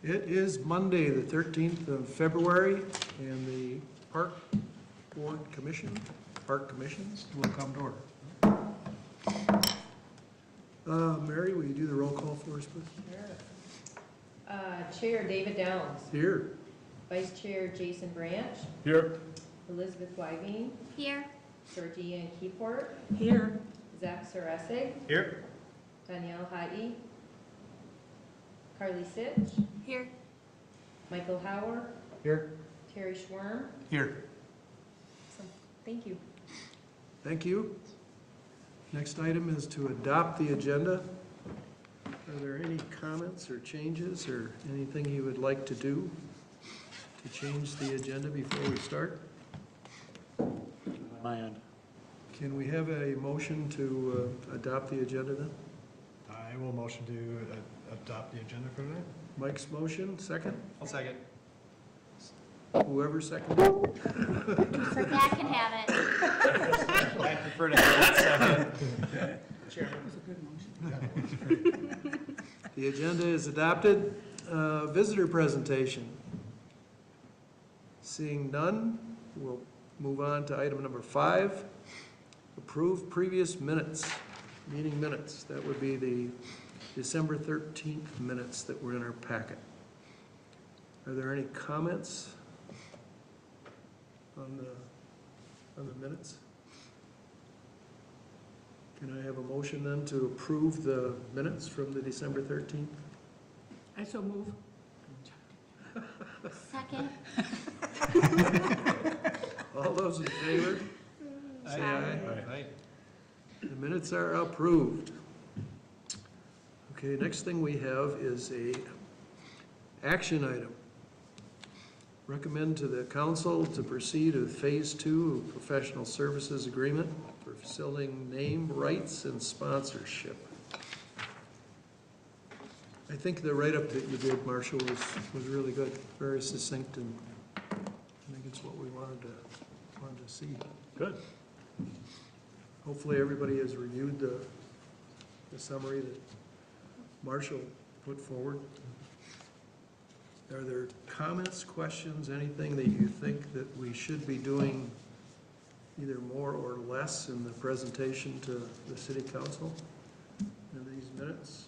It is Monday, the 13th of February, and the Park Commissions will come to order. Mary, will you do the roll call for us, please? Sure. Chair David Downs. Here. Vice Chair Jason Branch. Here. Elizabeth Wybing. Here. Georgianne Keyport. Here. Zach Sarasik. Here. Danielle Haie. Carly Sitch. Here. Michael Hauer. Here. Terry Schworm. Here. So, thank you. Thank you. Next item is to adopt the agenda. Are there any comments or changes or anything you would like to do to change the agenda before we start? My end. Can we have a motion to adopt the agenda then? I will motion to adopt the agenda for tonight. Mike's motion, second? I'll second. Whoever seconded? I can have it. I prefer to have that second. Chairman. The agenda is adopted. Visitor presentation. Seeing none, we'll move on to item number 5. Approve previous minutes, meeting minutes. That would be the December 13th minutes that were in our packet. Are there any comments on the minutes? Can I have a motion then to approve the minutes from the December 13th? I so move. Second. All those in favor? Say aye. The minutes are approved. Okay, next thing we have is a action item. Recommend to the council to proceed with phase 2 of professional services agreement for filling name rights and sponsorship. I think the write-up that you did, Marshall, was really good, very succinct, and I think it's what we wanted to see. Good. Hopefully everybody has reviewed the summary that Marshall put forward. Are there comments, questions, anything that you think that we should be doing either more or less in the presentation to the city council in these minutes?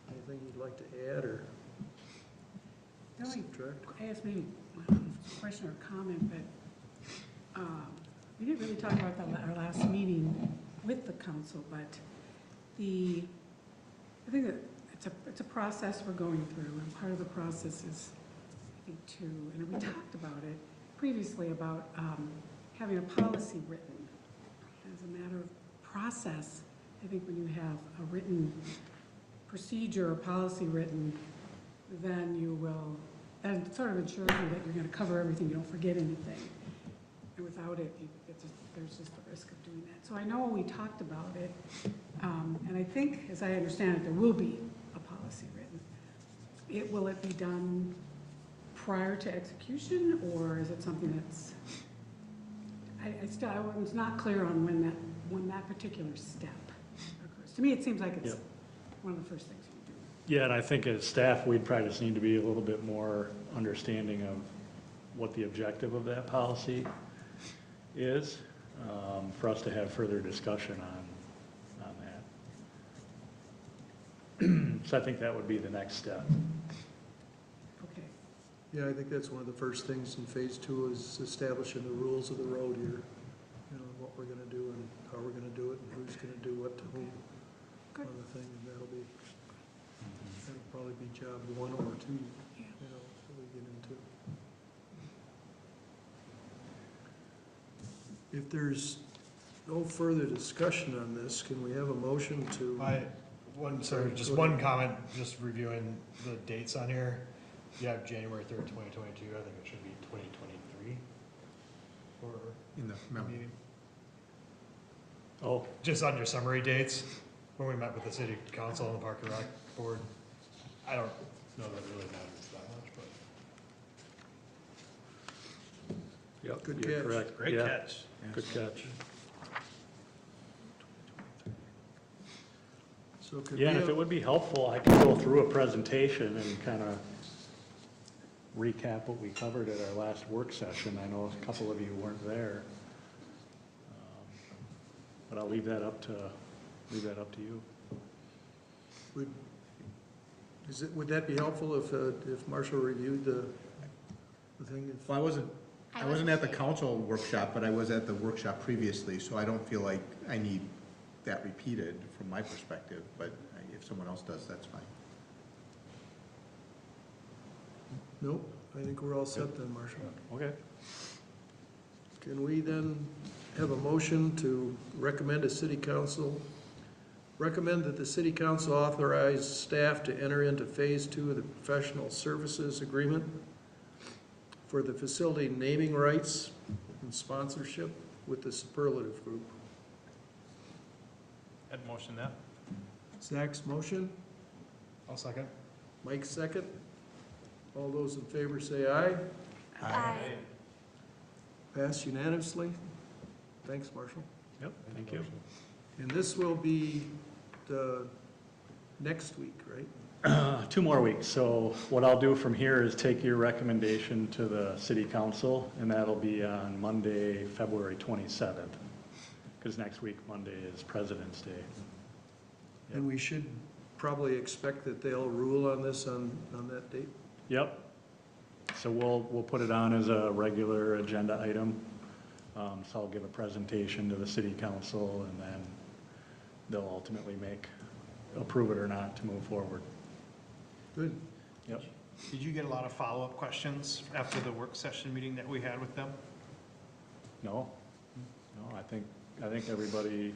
Anything you'd like to add or subtract? I guess maybe a question or comment, but we didn't really talk about that our last meeting with the council, but I think that it's a process we're going through, and part of the process is, I think, and we talked about it previously, about having a policy written. As a matter of process, I think when you have a written procedure or policy written, then that sort of ensures you that you're going to cover everything, you don't forget anything. And without it, there's just the risk of doing that. So I know we talked about it, and I think, as I understand it, there will be a policy written. Will it be done prior to execution, or is it something that's, I was not clear on when that particular step occurs. To me, it seems like it's one of the first things you do. Yeah, and I think as staff, we'd probably just need to be a little bit more understanding of what the objective of that policy is, for us to have further discussion on that. So I think that would be the next step. Okay. Yeah, I think that's one of the first things in phase 2 is establishing the rules of the road here. You know, what we're gonna do and how we're gonna do it and who's gonna do what to whom. Good. Kind of thing, and that'll probably be job 1 or 2, Yeah. you know, that we get into. If there's no further discussion on this, can we have a motion to? Just one comment, just reviewing the dates on here. You have January 3rd, 2022, I think it should be 2023 for In the memo. meeting. Oh, Just on your summary dates, when we met with the city council and the park and rec board. I don't know that it really matters that much, but. yep, Good you're catch. correct. Great Yeah, catch. good catch. So could Yeah, we and if have- it would be helpful, I could go through a presentation and kind of recap what we covered at our last work session. I know a couple of you weren't there. But I'll leave that up to you. Would that be helpful if Marshall reviewed the thing? Well, I wasn't at the council workshop, but I was at the workshop previously, so I don't feel like I need that repeated from my perspective, but if someone else does, that's fine. Nope, I think we're all set then, Marshall. Okay. Can we then have a motion to recommend that the city council authorize staff to enter into phase 2 of the professional services agreement for the facility naming rights and sponsorship with the Superlative Group? I'd motion that. Zach's motion, I'll second. Mike's second. All those in favor say aye. Aye. Pass unanimously. Thanks, Marshall. Yep, thank you. And this will be the next week, right? 2 more weeks. So what I'll do from here is take your recommendation to the city council, and that'll be on Monday, February 27th. Because next week, Monday, is President's Day. And we should probably expect that they'll rule on this on that date? Yep. So we'll put it on as a regular agenda item. So I'll give a presentation to the city council, and then they'll ultimately approve it or not to move forward. Good. Yep. Did you get a lot of follow-up questions after the work session meeting that we had with them? No, I think everybody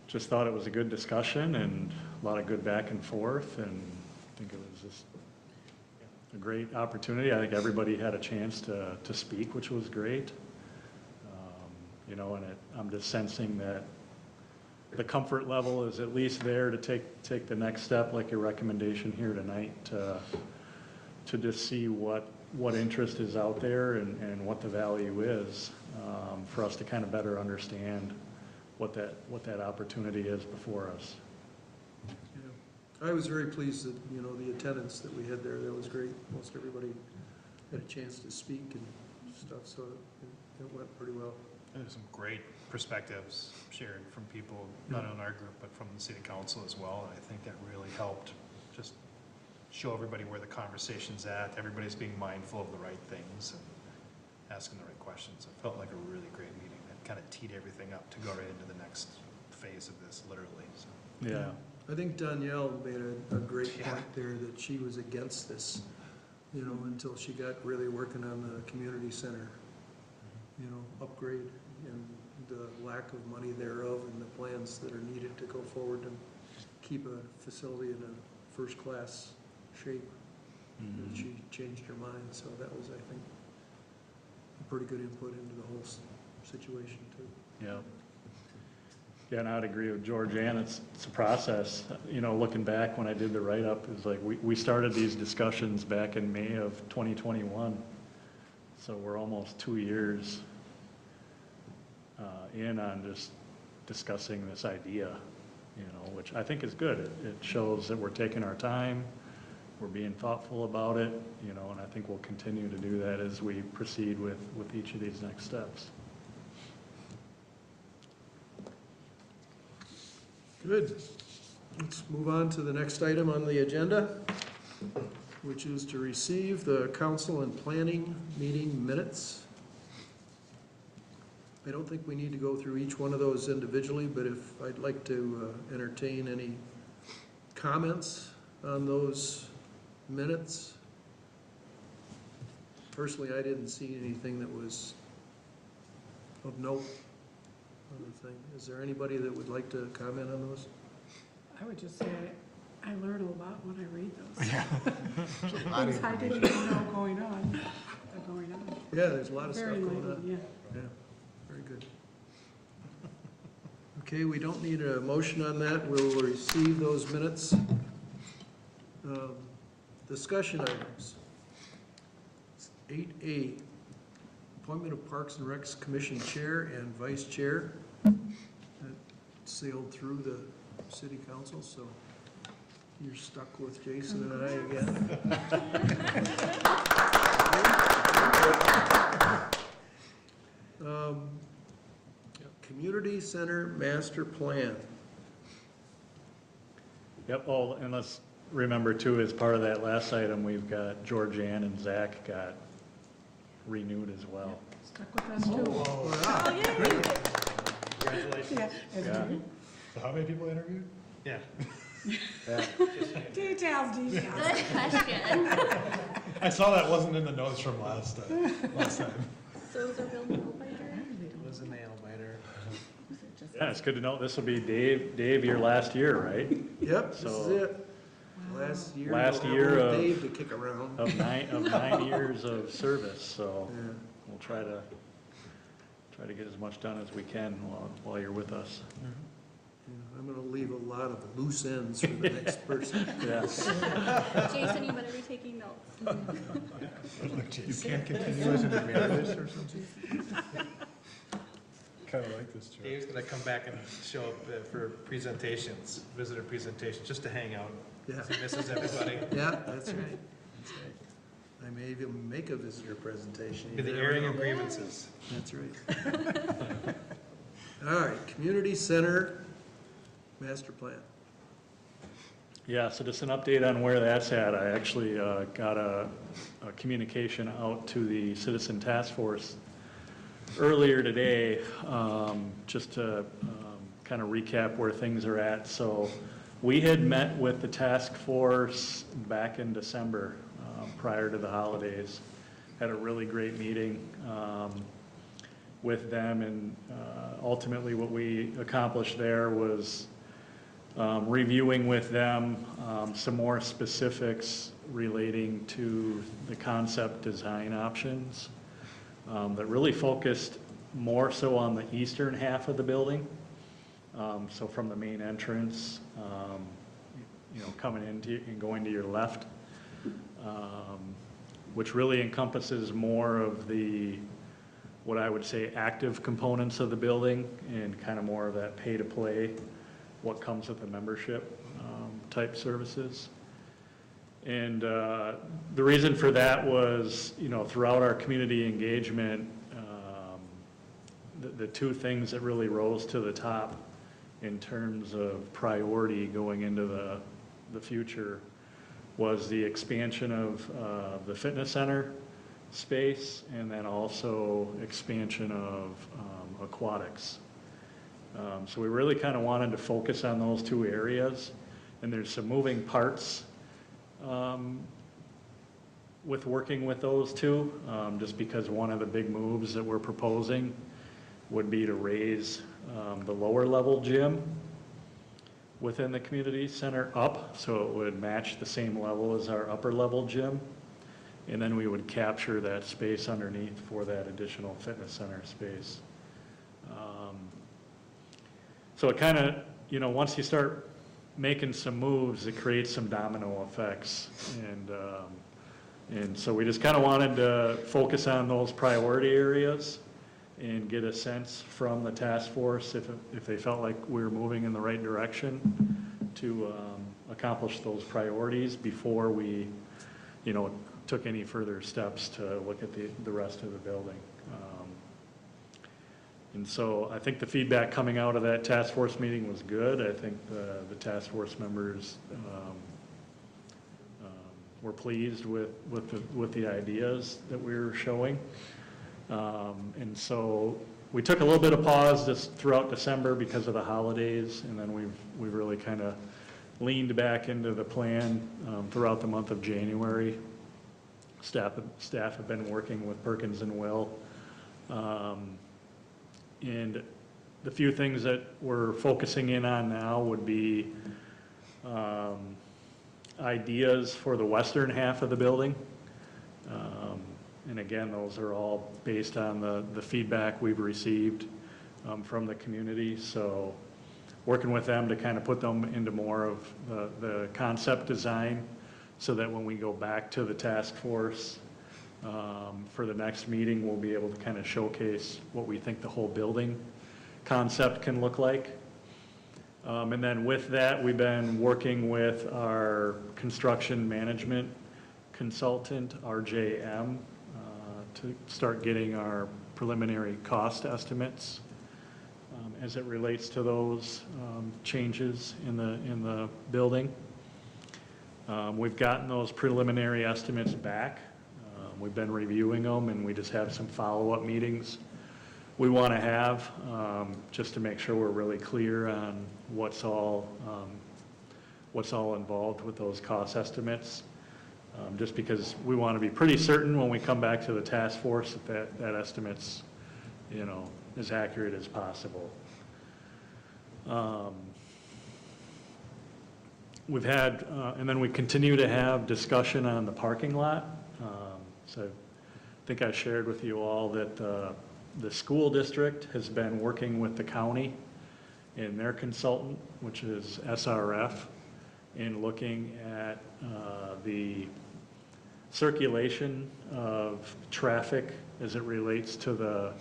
just thought it was a good discussion and a lot of good back and forth, and I think it was just a great opportunity. I think everybody had a chance to speak, which was great. And I'm just sensing that the comfort level is at least there to take the next step, like your recommendation here tonight, to just see what interest is out there and what the value is, for us to kind of better understand what that opportunity is before us. Yeah. I was very pleased that, the attendance that we had there, that was great. Most everybody had a chance to speak and stuff, so it went pretty well. There's some great perspectives shared from people, not in our group, but from the city council as well. And I think that really helped just show everybody where the conversation's at. Everybody's being mindful of the right things and asking the right questions. It felt like a really great meeting that kind of teed everything up to go right into the next phase of this, literally. So. Yeah. I think Danielle made a great point there that she was against this, until she got really working on the community center, upgrade and the lack of money thereof and the plans that are needed to go forward and keep a facility in a first-class shape. And she changed her mind, so that was, I think, a pretty good input into the whole situation too. Yeah. Yeah, and I'd agree with Georgianne. It's a process. Looking back when I did the write-up, it was like we started these discussions back in May of 2021. So we're almost 2 years in on just discussing this idea, which I think is good. It shows that we're taking our time, we're being thoughtful about it, and I think we'll continue to do that as we proceed with each of these next steps. Good. Let's move on to the next item on the agenda, which is to receive the council and planning meeting minutes. I don't think we need to go through each one of those individually, but if I'd like to entertain any comments on those minutes. Personally, I didn't see anything that was of note on the thing. Is there anybody that would like to comment on those? I would just say I learn a lot when I read those. Yeah. Things I didn't even know going on. Yeah, there's a lot of stuff Very going enlightening, on. yeah. Yeah, very good. Okay, we don't need a motion on that. We'll receive those minutes. Discussion items. 8A, appointment of Parks and Recs Commission Chair and Vice Chair. That sailed through the City Council, so You're stuck with Jason and I again. Community Center Master Plan. Yep, oh, and let's remember too, as part of that last item, we've got Georgianne and Zach got renewed as well. Stuck with us too. Oh, yeah. Congratulations. Yeah, as Yeah. do. So how many people interviewed? Yeah. Details. Good question. I saw that wasn't in the notes from last time. So is a real nail biter? It was a nail biter. Yeah, it's good to know, this will be Dave, your last year, right? Yep, this is So- it. Last year. Last you'll have year old of- Dave to kick around. Of 9 years of service, so Yeah. we'll try to get as much done as we can while you're with us. Yeah, I'm gonna leave a lot of loose ends for the next person. Yes. Jason, you better be taking notes. You can't continue as an emeritus or something? Kind of like this, Joe. Dave's gonna come back and show up for presentations, visitor presentations, just to hang out. Yeah, He misses everybody. yeah, that's right. That's right. I may even make a visitor presentation. Be the You never airing know. of grievances. That's right. All right, Community Center Master Plan. Yeah, so just an update on where that's at. I actually got a communication out to the Citizen Task Force earlier today, just to kind of recap where things are at. So we had met with the task force back in December, prior to the holidays. Had a really great meeting with them, and ultimately what we accomplished there was reviewing with them some more specifics relating to the concept design options that really focused more so on the eastern half of the building. So from the main entrance, coming into and going to your left, which really encompasses more of the, what I would say, active components of the building, and kind of more of that pay-to-play, what comes with the membership type services. And the reason for that was, throughout our community engagement, the two things that really rose to the top in terms of priority going into the future was the expansion of the fitness center space, and then also expansion of aquatics. So we really kind of wanted to focus on those two areas, and there's some moving parts with working with those two, just because one of the big moves that we're proposing would be to raise the lower level gym within the community center up, so it would match the same level as our upper level gym. And then we would capture that space underneath for that additional fitness center space. So it kind of, once you start making some moves, it creates some domino effects. And so we just kind of wanted to focus on those priority areas and get a sense from the task force if they felt like we were moving in the right direction to accomplish those priorities before we, took any further steps to look at the rest of the building. And so I think the feedback coming out of that task force meeting was good. I think the task force members were pleased with the ideas that we were showing. And so we took a little bit of pause just throughout December because of the holidays, and then we've really kind of leaned back into the plan throughout the month of January. Staff have been working with Perkins and Will. And the few things that we're focusing in on now would be ideas for the western half of the building. And again, those are all based on the feedback we've received from the community. So working with them to kind of put them into more of the concept design, so that when we go back to the task force for the next meeting, we'll be able to kind of showcase what we think the whole building concept can look like. And then with that, we've been working with our construction management consultant, RJM, to start getting our preliminary cost estimates as it relates to those changes in the building. We've gotten those preliminary estimates back. We've been reviewing them, and we just have some follow-up meetings we want to have, just to make sure we're really clear on what's all involved with those cost estimates. Just because we want to be pretty certain when we come back to the task force that estimate's, as accurate as possible. We've had, and then we continue to have discussion on the parking lot. So I think I shared with you all that the school district has been working with the county and their consultant, which is SRF, in looking at the circulation of traffic as it relates to the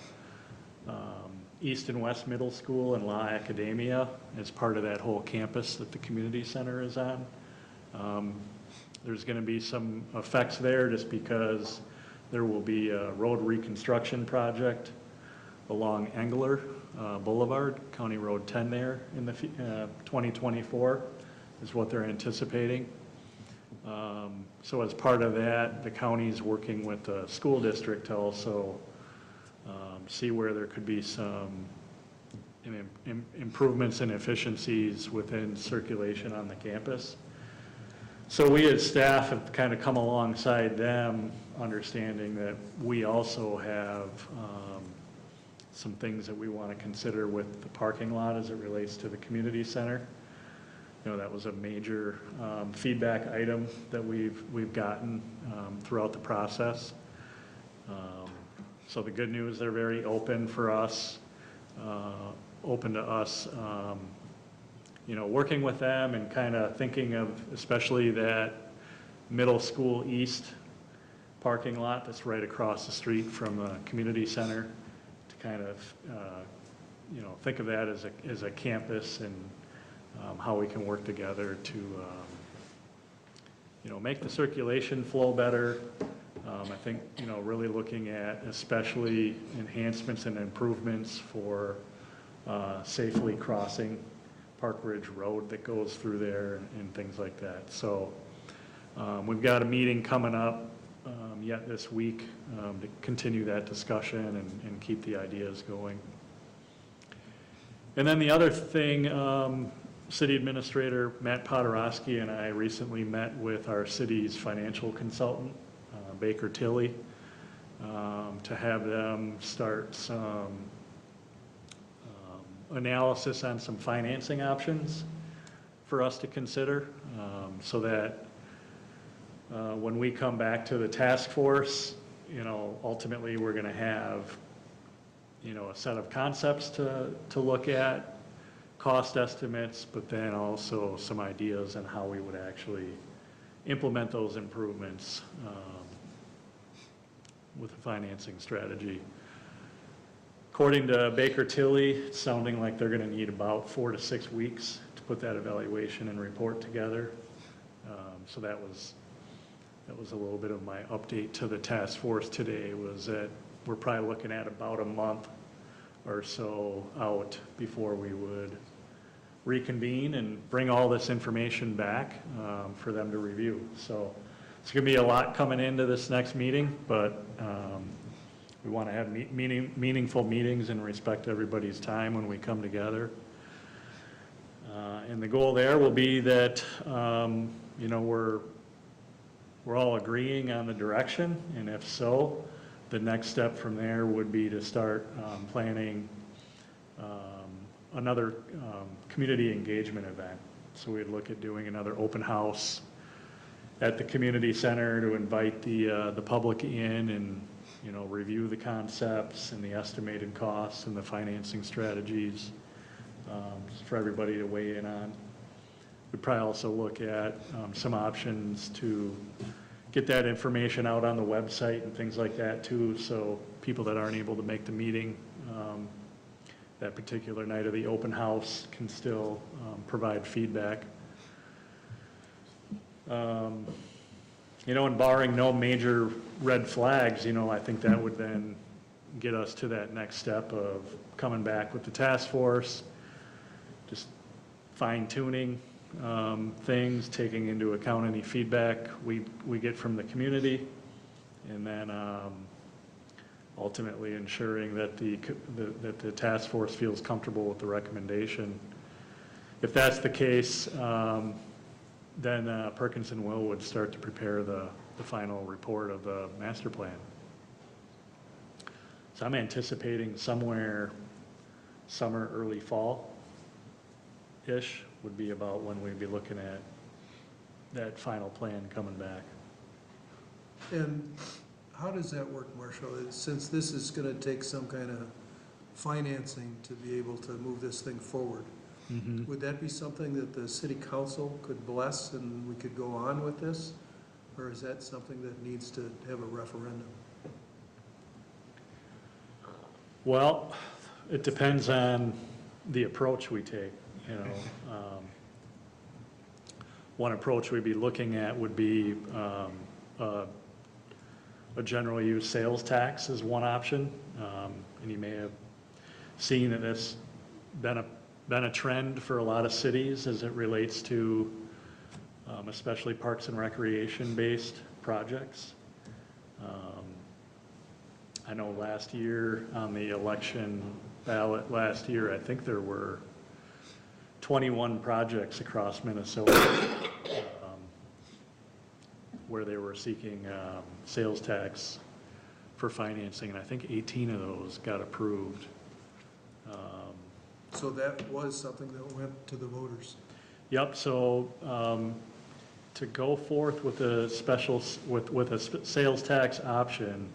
East and West Middle School and La Academia as part of that whole campus that the community center is on. There's going to be some effects there just because there will be a road reconstruction project along Engler Boulevard, County Road 10 there in the 2024 is what they're anticipating. So as part of that, the county's working with the school district to also see where there could be some improvements and efficiencies within circulation on the campus. So we as staff have kind of come alongside them, understanding that we also have some things that we want to consider with the parking lot as it relates to the community center. That was a major feedback item that we've gotten throughout the process. So the good news, they're very open for us, open to us, working with them and kind of thinking of especially that middle school east parking lot that's right across the street from the community center to kind of, think of that as a campus and how we can work together to, make the circulation flow better. I think, really looking at especially enhancements and improvements for safely crossing Park Ridge Road that goes through there and things like that. So we've got a meeting coming up yet this week to continue that discussion and keep the ideas going. And then the other thing, City Administrator Matt Podorowski and I recently met with our city's financial consultant, Baker Tilly, to have them start some analysis on some financing options for us to consider, so that when we come back to the task force, ultimately we're going to have, a set of concepts to look at, cost estimates, but then also some ideas on how we would actually implement those improvements with a financing strategy. According to Baker Tilly, it's sounding like they're going to need about 4 to 6 weeks to put that evaluation and report together. So that was a little bit of my update to the task force today, was that we're probably looking at about a month or so out before we would reconvene and bring all this information back for them to review. So it's going to be a lot coming into this next meeting, but we want to have meaningful meetings and respect everybody's time when we come together. And the goal there will be that, we're all agreeing on the direction, and if so, the next step from there would be to start planning another community engagement event. So we'd look at doing another open house at the community center to invite the public in and, review the concepts and the estimated costs and the financing strategies for everybody to weigh in on. We'd probably also look at some options to get that information out on the website and things like that too, so people that aren't able to make the meeting that particular night of the open house can still provide feedback. And barring no major red flags, I think that would then get us to that next step of coming back with the task force, just fine tuning things, taking into account any feedback we get from the community, and then ultimately ensuring that the task force feels comfortable with the recommendation. If that's the case, then Perkins and Will would start to prepare the final report of the master plan. So I'm anticipating somewhere summer, early fall-ish would be about when we'd be looking at that final plan coming back. And how does that work, Marshall? Since this is gonna take some kind of financing to be able to move this thing forward, would that be something that the city council could bless and we could go on with this? Or is that something that needs to have a referendum? Well, it depends on the approach we take, One approach we'd be looking at would be a general use sales tax is one option. And you may have seen that it's been a trend for a lot of cities as it relates to especially parks and recreation based projects. I know last year on the election ballot last year, I think there were 21 projects across Minnesota where they were seeking sales tax for financing, and I think 18 of those got approved. So that was something that went to the voters. Yep, so to go forth with a sales tax option,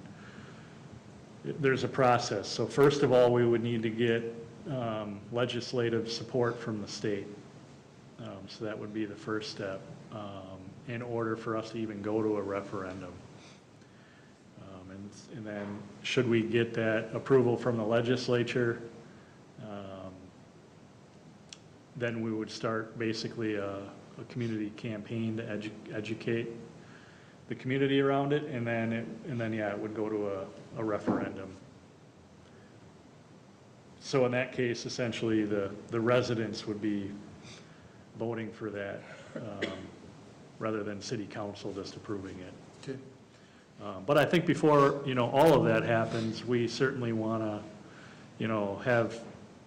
there's a process. So first of all, we would need to get legislative support from the state. So that would be the first step in order for us to even go to a referendum. And then should we get that approval from the legislature, then we would start basically a community campaign to educate the community around it, and then it would go to a referendum. So in that case, essentially, the residents would be voting for that, rather than city council just approving it. Okay. But I think before, all of that happens, we certainly want to, have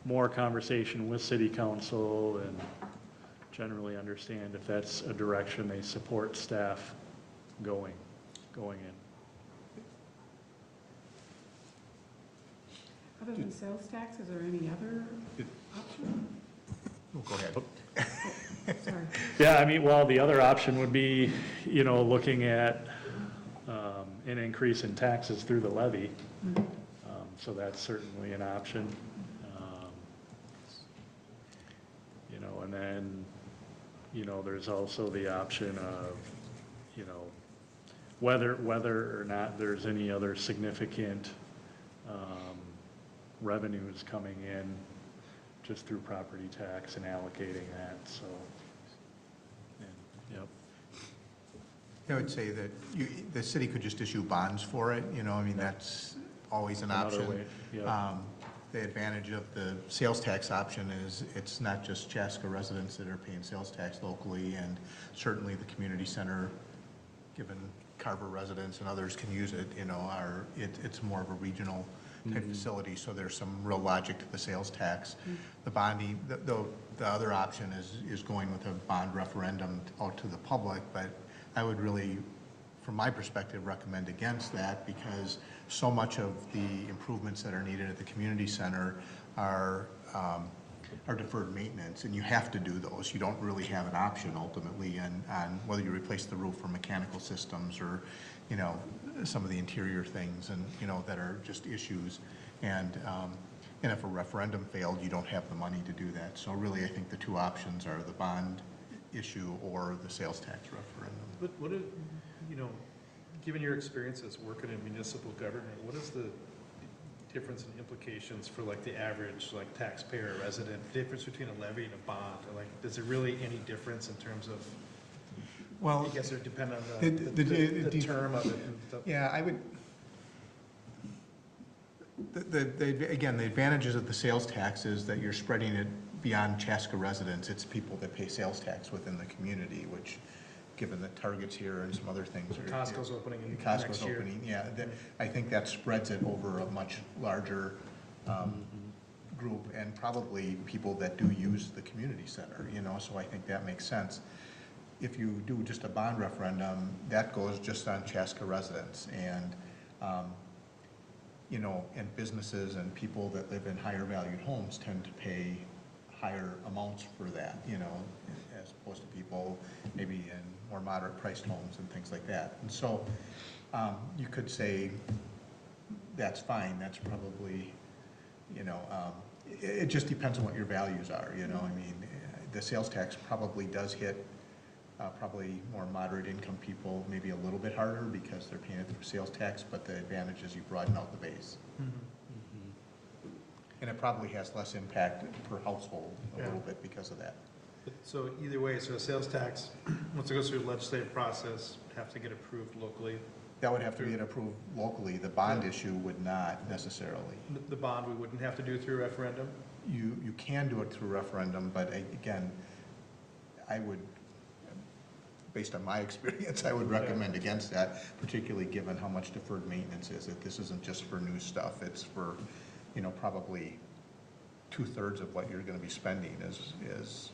more conversation with city council and generally understand if that's a direction they support staff going in. Other than sales tax, is there any other option? Oh, go ahead. Sorry. Yeah, the other option would be, looking at an increase in taxes through the levy. So that's certainly an option. And then, there's also the option of, whether or not there's any other significant revenues coming in just through property tax and allocating that, so, yep. I would say that the city could just issue bonds for it, that's always an Another option. way, yeah. The advantage of the sales tax option is it's not just Chaska residents that are paying sales tax locally, and certainly the community center, given Carver residents and others can use it, it's more of a regional type facility, so there's some real logic to the sales tax. The bonding, the other option is going with a bond referendum out to the public, but I would really, from my perspective, recommend against that, because so much of the improvements that are needed at the community center are deferred maintenance, and you have to do those. You don't really have an option ultimately on whether you replace the roof or mechanical systems or, some of the interior things and, that are just issues. And if a referendum failed, you don't have the money to do that. So really, I think the two options are the bond issue or the sales tax referendum. But what if, given your experience as working in municipal government, what is the difference in implications for like the average like taxpayer or resident, difference between a levy and a bond? Like, is there really any difference in terms of, I Well, guess it would depend on the term of it and stuff. yeah, I would, again, the advantages of the sales tax is that you're spreading it beyond Chaska residents. It's people that pay sales tax within the community, which, given the targets here and some other things. Costco's opening in Costco's next year. opening, yeah. I think that spreads it over a much larger group, and probably people that do use the community center, you know, so I think that makes sense. If you do just a bond referendum, that goes just on Chaska residents, and, you know, and businesses and people that live in higher valued homes tend to pay higher amounts for that, you know, as opposed to people maybe in more moderate priced homes and things like that. And so, you could say, that's fine, that's probably, you know, it just depends on what your values are, you know, I mean, the sales tax probably does hit probably more moderate income people maybe a little bit harder because they're paying it through sales tax, but the advantage is you broaden out the base. And it probably has less impact per household a little bit because of that. So either way, so a sales tax, once it goes through the legislative process, have to get approved locally. That would have to get approved locally. The bond issue would not necessarily. The bond, we wouldn't have to do through referendum? You can do it through referendum, but again, I would, based on my experience, I would recommend against that, particularly given how much deferred maintenance is. That this isn't just for new stuff, it's for, you know, probably 2/3 of what you're gonna be spending is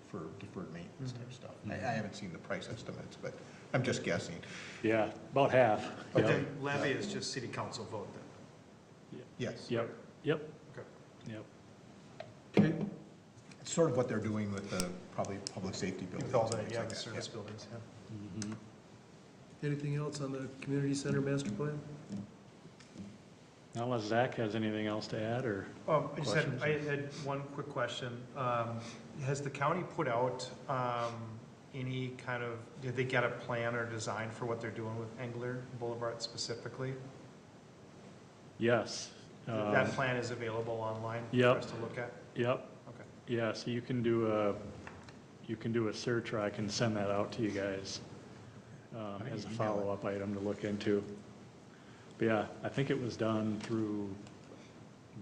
for deferred maintenance type stuff. I haven't seen the price estimates, but I'm just guessing. Yeah, about half. Yep. Okay, levy is just city council vote then? Yes. Yep, yep, Okay. yep. Okay, It's sort of what they're doing with the probably public safety buildings. With all and the, things yeah, like the that, service buildings, yeah. Mhm. anything else on the community center master plan? Unless Zach has anything else to add, or? I had one quick question. Has the county put out any kind of, did they get a plan or design for what they're doing with Engler Boulevard specifically? Yes. That plan is available online for Yep. us to look at? Yep, Okay. yeah, so you can do a search, or I can send that out to you guys as a follow-up item to look into. But yeah, I think it was done through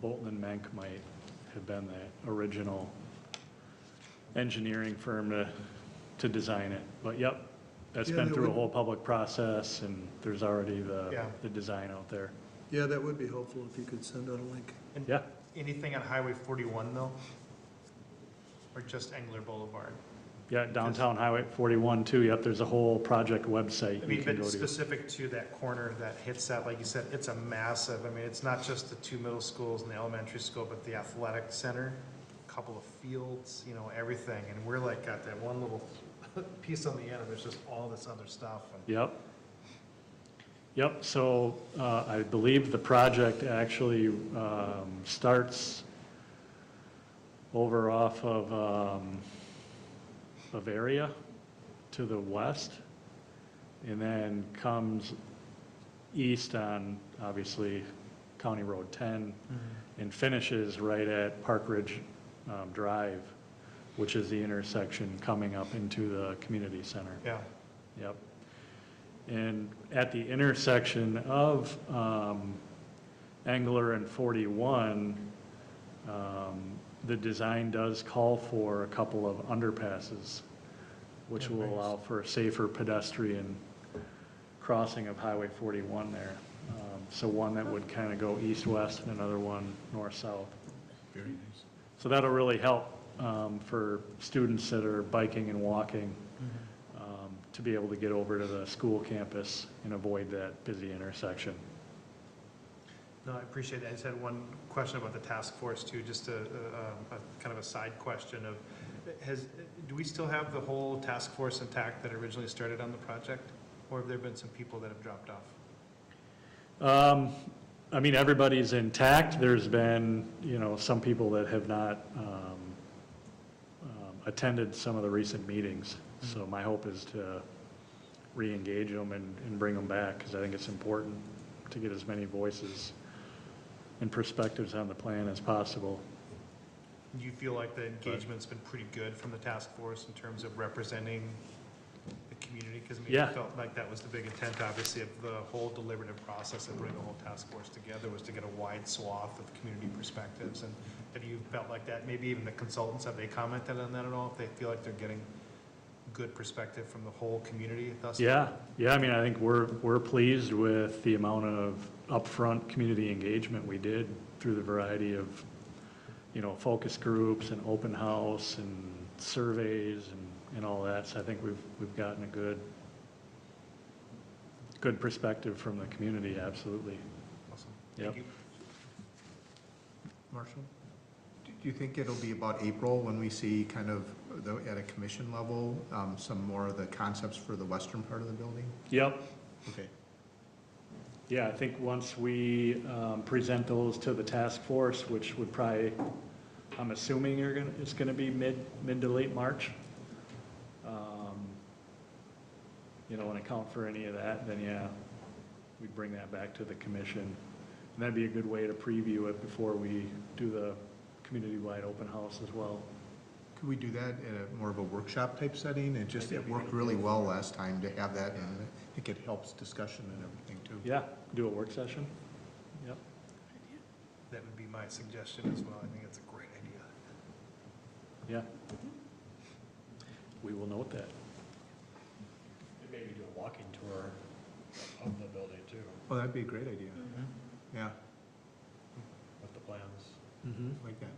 Bolton and Menk might have been the original engineering firm to design it. But yep, that's Yeah, been that through a would- whole public process, and there's already Yeah. the design out there. Yeah, that would be helpful if you could send out a link. And Yeah, anything on Highway 41 though? Or just Engler Boulevard? yeah, downtown Highway 41 too, yep, there's a whole project website I you mean, can but go to. specific to that corner that hits that, like you said, it's a massive, I mean, it's not just the 2 middle schools and the elementary school, but the athletic center, a couple of fields, you know, everything. And we're like, got that one little piece on the end, and there's just all this other stuff. And Yep. Yep, so I believe the project actually starts over off of Bavaria to the west, and then comes east on, obviously, County Road 10, and finishes right at Park Ridge Drive, which is the intersection coming up into the community center. Yeah, Yep. And at the intersection of Engler and 41, the design does call for a couple of underpasses, which will allow for a safer pedestrian crossing of Highway 41 there. So one that would kind of go east-west and another one north-south. Very nice. So that'll really help for students that are biking and walking to be able to get over to the school campus and avoid that busy intersection. no, I appreciate that. I just had one question about the task force too, just a kind of a side question of, do we still have the whole task force intact that originally started on the project? Or have there been some people that have dropped off? I mean, everybody's intact. There's been, you know, some people that have not attended some of the recent meetings. So my hope is to re-engage them and bring them back, because I think it's important to get as many voices and perspectives on the plan as possible. Do you feel like the engagement's been pretty good from the task force in terms of representing the community? Because I mean, Yeah. it felt like that was the big intent, obviously, of the whole deliberative process of putting the whole task force together, was to get a wide swath of community perspectives. And have you felt like that? Maybe even the consultants, have they commented on that at all? If they feel like they're getting good perspective from the whole community thus far? Yeah, I mean, I think we're pleased with the amount of upfront community engagement we did through the variety of, focus groups and open house and surveys and all that. So I think we've gotten a good perspective from the community, absolutely. Awesome. Yep. Thank you. Marshall? Do you think it'll be about April when we see kind of, at a commission level, some more of the concepts for the western part of the building? Yep. Okay. Yeah, I think once we present those to the task force, which would probably, I'm assuming it's gonna be mid to late March. And account for any of that, then yeah, we'd bring that back to the commission. And that'd be a good way to preview it before we do the community-wide open house as well. Could we do that in a more of a workshop type setting? It worked really well last time to have that, and I think it helps discussion and everything too. Yeah, do a work session. Yep. That would be my suggestion as well. I think it's a great idea. Yeah. We will note that. Maybe do a walking tour of the building too, Oh, that'd be a great idea. Yeah, with the plans. like that.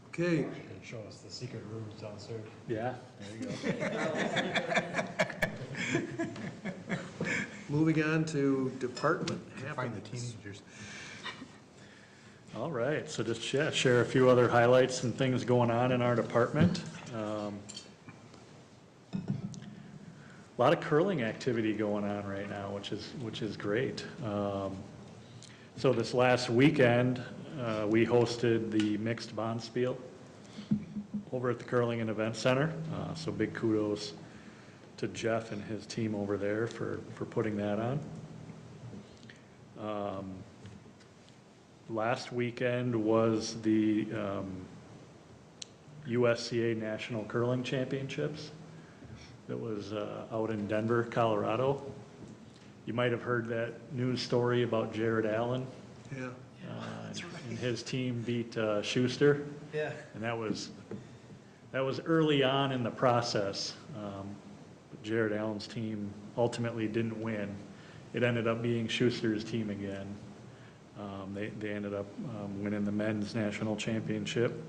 Okay, You can show us the secret rooms downstairs. Yeah, there you go. moving on to department Find the happenings. teenagers. All right, so just share a few other highlights and things going on in our department. A lot of curling activity going on right now, which is great. So this last weekend, we hosted the mixed bonspiel over at the Curling and Event Center. So big kudos to Jeff and his team over there for putting that on. Last weekend was the USCA National Curling Championships. That was out in Denver, Colorado. You might have heard that news story about Jared Allen. Yeah, And his team beat Schuster. Yeah. And that was early on in the process. But Jared Allen's team ultimately didn't win. It ended up being Schuster's team again. They ended up winning the men's national championship.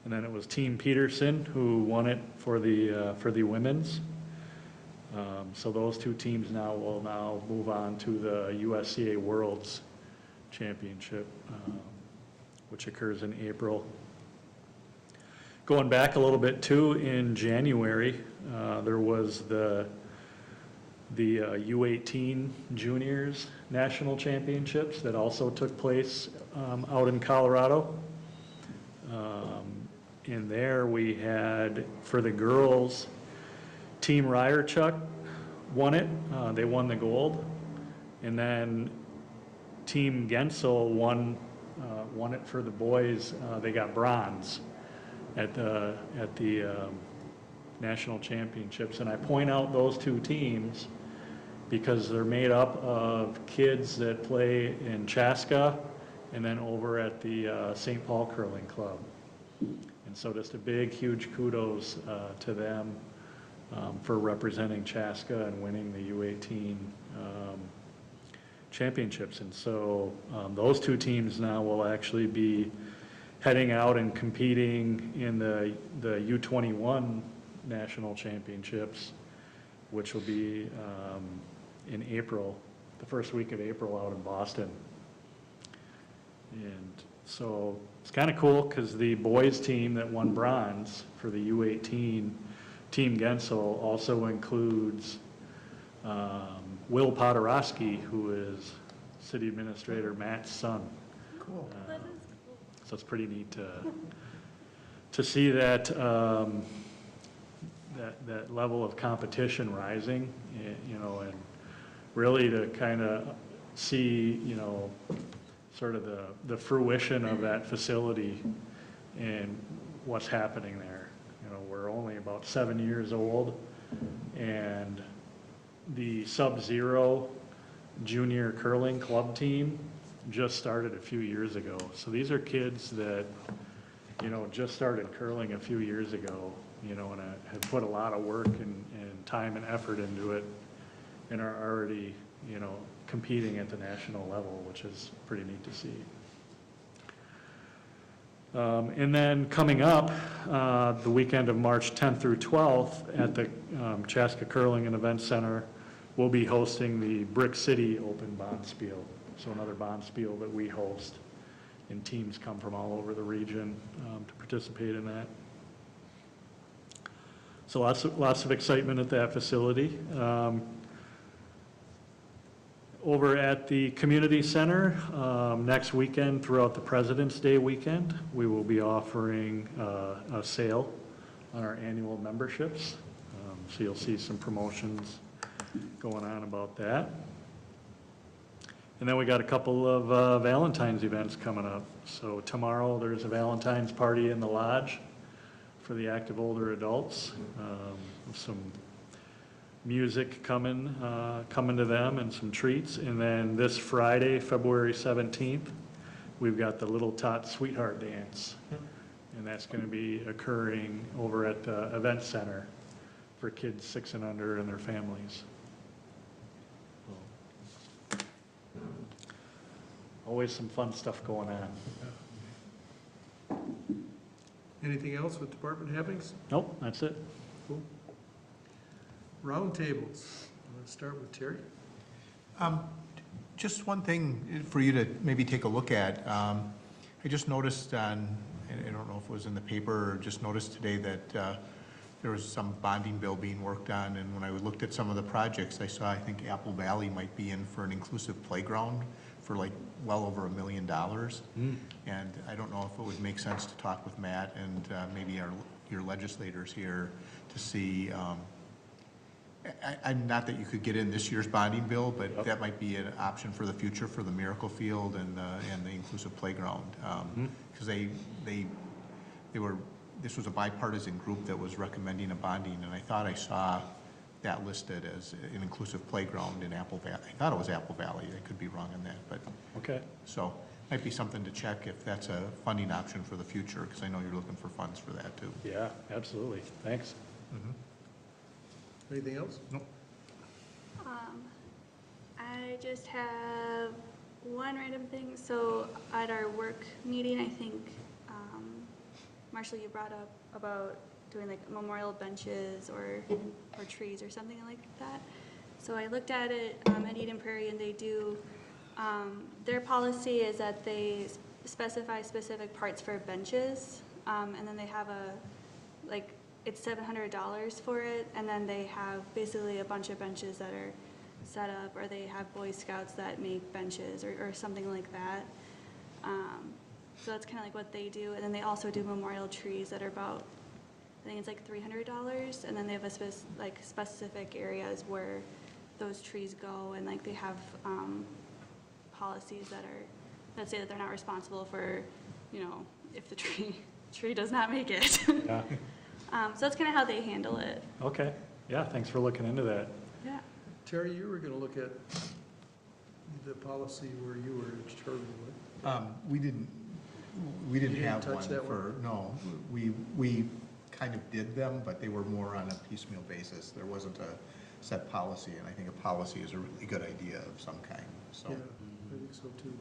And then it was Team Peterson who won it for the women's. So those two teams will now move on to the USCA World's Championship, which occurs in April. Going back a little bit too, in January, there was the U18 Juniors National Championships that also took place out in Colorado. In there we had, for the girls, Team Ryerchuck won it. They won the gold. And then Team Gensel won it for the boys. They got bronze at the national championships. And I point out those two teams because they're made up of kids that play in Chaska and then over at the St. Paul Curling Club. And so just a big, huge kudos to them for representing Chaska and winning the U18 championships. And so those two teams now will actually be heading out and competing in the U21 national championships, which will be in April, the first week of April out in Boston. And so it's kind of cool because the boys team that won bronze for the U18, Team Gensel, also includes Will Podorowski, who is City Administrator Matt's son. Cool. That is cool. So it's pretty neat to see that that level of competition rising, and really to kind of see, sort of the fruition of that facility and what's happening there. We're only about 7 years old, and the Sub-Zero junior curling club team just started a few years ago. So these are kids that, just started curling a few years ago, and have put a lot of work and time and effort into it, and are already, competing at the national level, which is pretty neat to see. And then coming up, the weekend of March 10th through 12th at the Chaska Curling and Event Center, we'll be hosting the Brick City Open Bonspiel. So another Bonspiel that we host, and teams come from all over the region to participate in that. So lots of excitement at that facility. Over at the community center, next weekend throughout the President's Day weekend, we will be offering a sale on our annual memberships. So you'll see some promotions going on about that. And then we got a couple of Valentine's events coming up. So tomorrow there's a Valentine's party in the lodge for the active older adults. Some music coming to them and some treats. And then this Friday, February 17th, we've got the Little Tot Sweetheart Dance. And that's going to be occurring over at the event center for kids 6 and under and their families. Always some fun stuff going on. Anything else with department happenings? Nope, that's it. Cool. Roundtables. Let's start with Terry. Just one thing for you to maybe take a look at. I just noticed on, I don't know if it was in the paper, or just noticed today that there was some bonding bill being worked on, and when I looked at some of the projects, I saw, I think Apple Valley might be in for an inclusive playground for like well over $1 million. And I don't know if it would make sense to talk with Matt and maybe your legislators here to see, I'm not that you could get in this year's bonding bill, but that might be an option for the future for the Miracle Field and the inclusive playground. Because this was a bipartisan group that was recommending a bonding, and I thought I saw that listed as an inclusive playground in Apple Valley. I thought it was Apple Valley. I could be wrong on that, but Okay. so might be something to check if that's a funding option for the future, because I know you're looking for funds for that too. Yeah, absolutely. Thanks. Anything else? Nope. I just have one random thing. So at our work meeting, I think, Marshall, you brought up about doing like memorial benches or trees or something like that. So I looked at it at Eden Prairie, and they do, their policy is that they specify specific parts for benches, and then they have it's $700 for it, and then they have basically a bunch of benches that are set up, or they have Boy Scouts that make benches or something like that. So that's kind of like what they do, and then they also do memorial trees that are about, I think it's like $300, and then they have a specific areas where those trees go, and like they have policies that say that they're not responsible for, if the tree does not make it. Yeah. So that's kind of how they handle it. Okay. Yeah, thanks for looking into that. Yeah. Terry, you were going to look at the policy where you were charged with. We didn't You didn't have touch one that for, no, we kind of did them, but they were more on a piecemeal basis. There wasn't a set policy, and I think a policy is a really good idea of some kind, so. Yeah, I think so too.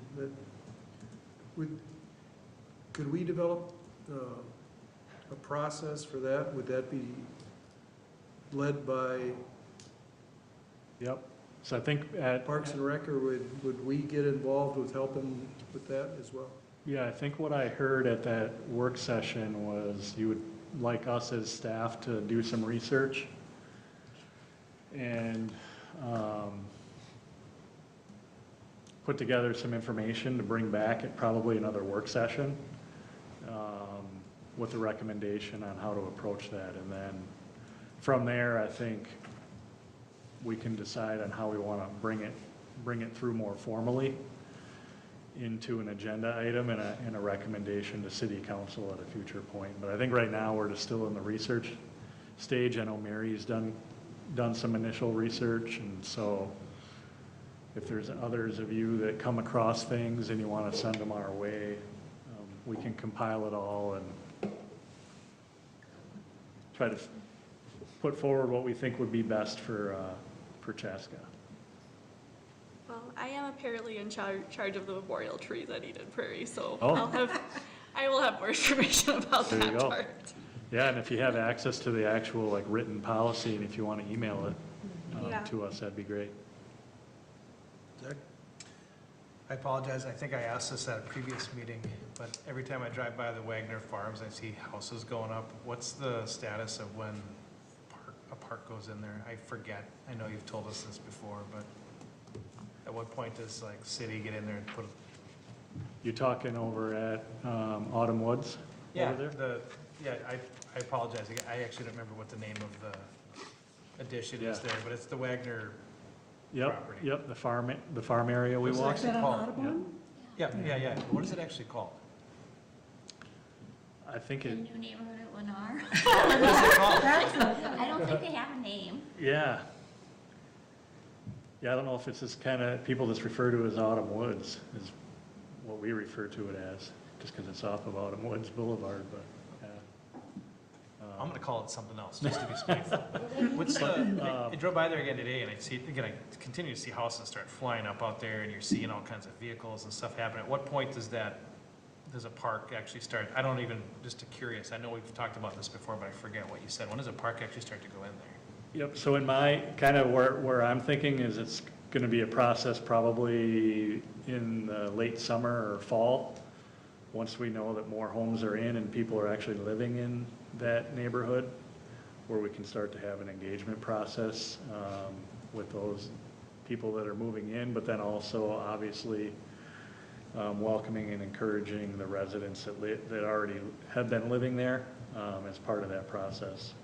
Could we develop a process for that? Would that be led by Yep. So I think at Parks and Rec, or would we get involved with helping with that as well? Yeah, I think what I heard at that work session was you would like us as staff to do some research and put together some information to bring back at probably another work session with a recommendation on how to approach that. And then from there, I think we can decide on how we want to bring it bring it through more formally into an agenda item and a recommendation to city council at a future point. But I think right now, we're just still in the research stage. I know Mary's done some initial research, and so if there's others of you that come across things and you want to send them our way, we can compile it all and try to put forward what we think would be best for Chaska. Well, I am apparently in charge of the memorial trees at Eden Prairie, so Oh. I will have more information about There you that go. part. Yeah, and if you have access to the actual like written policy, and if you want to email it Yeah. to us, that'd be great. Zach? I apologize, I think I asked this at a previous meeting, but every time I drive by the Wagner Farms, I see houses going up. What's the status of when a park goes in there? I forget. I know you've told us this before, but at what point does like city get in there and put? You talking over at Autumn Woods Yeah, over there? I apologize. I actually don't remember what the name of the addition is Yeah. there, but it's the Wagner property. Yep, the farm area we What's walked. Is that on called? Audubon? Yeah. What is it actually called? I think The it, new neighborhood at Lennar. What is it called? I don't think they have a name. yeah. Yeah, I don't know if it's just kind of, people just refer to it as Autumn Woods, is what we refer to it as, just because it's off of Autumn Woods Boulevard, but, yeah. I'm gonna call it something else, just to be spiteful. What's I drove by there again today, and I continue to see houses start flying up out there, and you're seeing all kinds of vehicles and stuff happen. At what point does a park actually start? I don't even, just curious, I know we've talked about this before, but I forget what you said. When does a park actually start to go in there? Yep, so in my, kind of where I'm thinking is it's going to be a process probably in the late summer or fall, once we know that more homes are in and people are actually living in that neighborhood, where we can start to have an engagement process with those people that are moving in, but then also obviously welcoming and encouraging the residents that already have been living there as part of that process.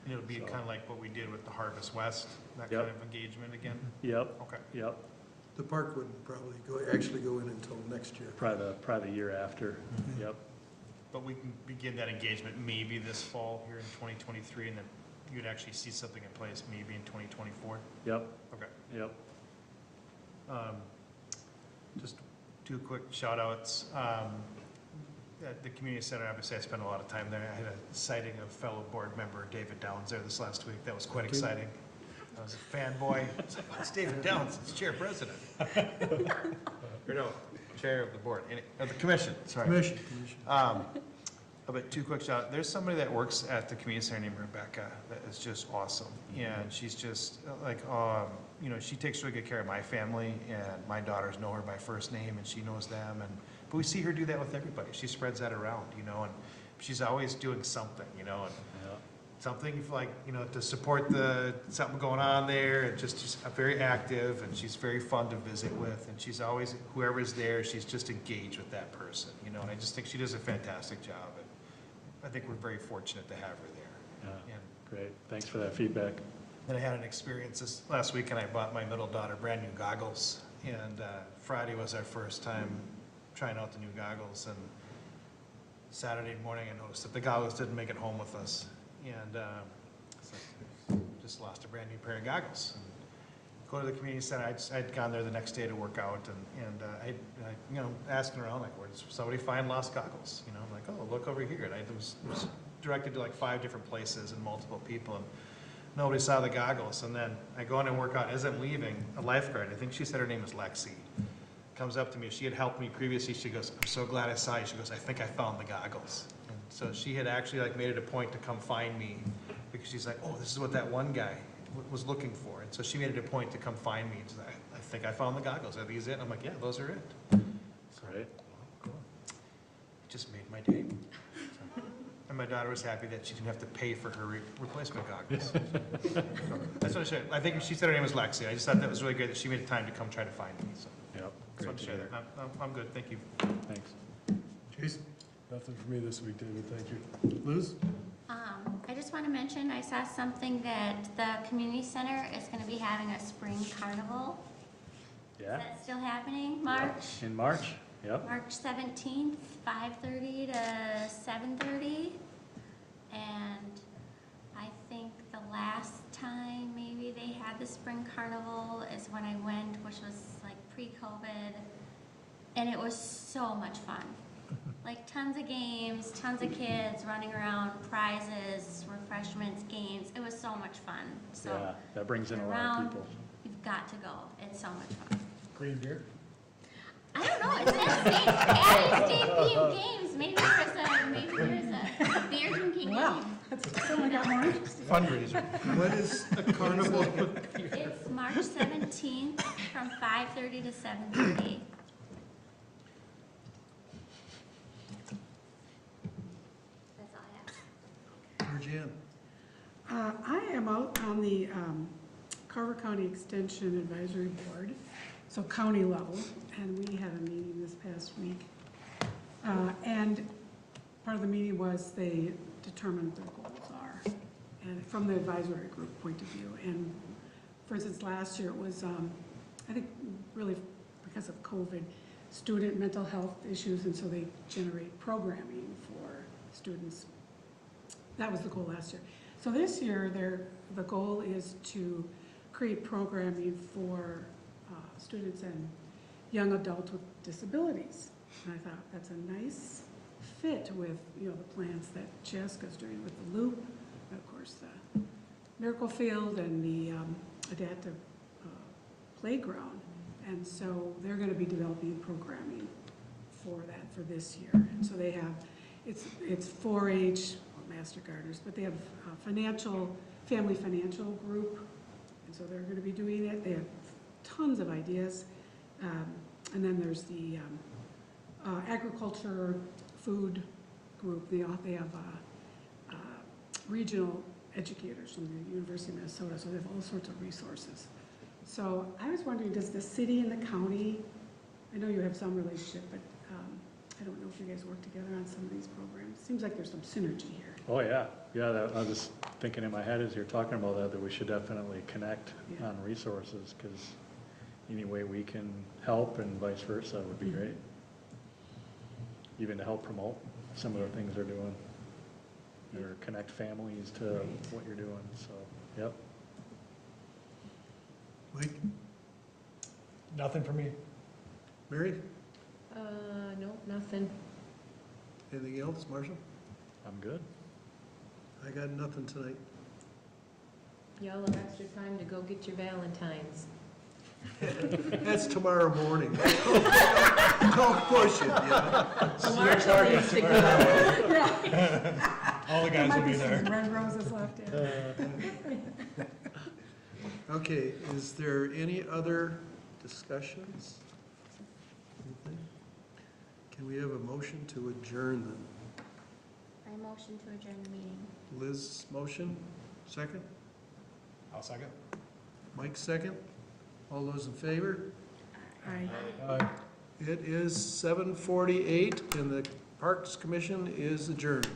It'll be So- kind of like what we did with the Harvest West, that Yep. kind of engagement again? Yep, Okay. yep, The park wouldn't probably actually go in until next year. probably the year after, yep. But we can begin that engagement maybe this fall here in 2023, and then you'd actually see something in place maybe in 2024? Yep, Okay. yep. Just two quick shout outs. At the community center, obviously I spent a lot of time there. I had a sighting of fellow board member David Downs there this last week. That was quite exciting. I was a fanboy. It's like, oh, it's David Downs, it's chair president. Or no, chair of the board, of the commission, sorry. Commission. But two quick shout, there's somebody that works at the community center named Rebecca that is just awesome. And she's just like, she takes really good care of my family, and my daughters know her by first name and she knows them. But we see her do that with everybody. She spreads that around, and she's always doing something, and something like, to support something going on there, and just very active, and she's very fun to visit with, and she's always, whoever's there, she's just engaged with that person, and I just think she does a fantastic job, and I think we're very fortunate to have her there. Yeah. And Great, thanks for that feedback. then I had an experience this last week, and I bought my middle daughter brand new goggles, and Friday was our first time trying out the new goggles, and Saturday morning I noticed that the goggles didn't make it home with us, and it's like, just lost a brand new pair of goggles. And go to the community center. I'd gone there the next day to work out, and I asking around, like, where does somebody find lost goggles? I'm like, oh, look over here, and I was directed to like 5 different places and multiple people, and nobody saw the goggles. And then I go in and work out. As I'm leaving, a lifeguard, I think she said her name was Lexi, comes up to me. She had helped me previously. She goes, I'm so glad I saw you. She goes, I think I found the goggles. And so she had actually like made it a point to come find me, because she's like, oh, this is what that one guy was looking for. And so she made it a point to come find me. And she's like, I think I found the goggles. Are these it? I'm like, yeah, those are it. Right. It just made my day. So, and my daughter was happy that she didn't have to pay for her replacement goggles. So, that's what I said. I think she said her name was Lexi. I just thought that was really great that she made time to come try to find me. So Yep, just great wanted to to share hear. that. I'm good. Thank you. Thanks. Jason? Nothing for me this week, David, thank you. Liz? I just just want to mention, I saw something that the community center is going to be having a spring carnival. Is Yeah, that still happening? March? in March, yep. March 17th, 5:30 to 7:30. And I think the last time maybe they had the spring carnival is when I went, which was like pre-COVID. And it was so much fun. Like tons of games, tons of kids running around, prizes, refreshments, games. It was so much fun. So Yeah, that brings in a lot of around, people. you've got to go. It's so much fun. Green beer? I don't know. It says adding state-themed games. Maybe there's a beer drinking Wow, game. that's someone got more interesting. Fundraiser. What is a carnival? It's March 17th from 5:30 to 7:30. That's all I have. Georgianne? I am out on the Carver County Extension Advisory Board, so county level, and we had a meeting this past week. And part of the meeting was they determined what their goals are, and from the advisory group point of view. And for instance, last year it was, I think really because of COVID, student mental health issues, and so they generate programming for students. That was the goal last year. So this year, the goal is to create programming for students and young adults with disabilities. And I thought that's a nice fit with, you know, the plans that Chaska's doing with the Loop, and of course the Miracle Field and the adaptive playground. And so they're going to be developing programming for that for this year. And so they have, it's 4-H, Master Gardeners, but they have a family financial group, and so they're going to be doing it. They have tons of ideas. And then there's the agriculture food group. They have regional educators from the University of Minnesota, so they have all sorts of resources. So I was wondering, does the city and the county, I know you have some relationship, but I don't know if you guys work together on some of these programs. Seems like there's some synergy here. Oh, yeah, I was just thinking in my head as you're talking about that we should definitely connect Yeah. on resources, because any way we can help and vice versa would be great. Even to help promote some of the things they're doing, or connect families to what you're doing, so, yep. Mike? Nothing for me. Mary? No, nothing. Anything else, Marshall? I'm good. I got nothing tonight. Y'all have extra time to go get your Valentines. That's tomorrow morning. Don't push it, yeah. Marshall needs to go. All the There guys will might be be some there. red roses left in. Okay, is there any other discussions? Anything? Can we have a motion to adjourn then? I motion to adjourn the meeting. Liz, motion, second? I'll second. Mike, second? All those in favor? Aye. It is 7:48 and the Parks Commission is adjourned.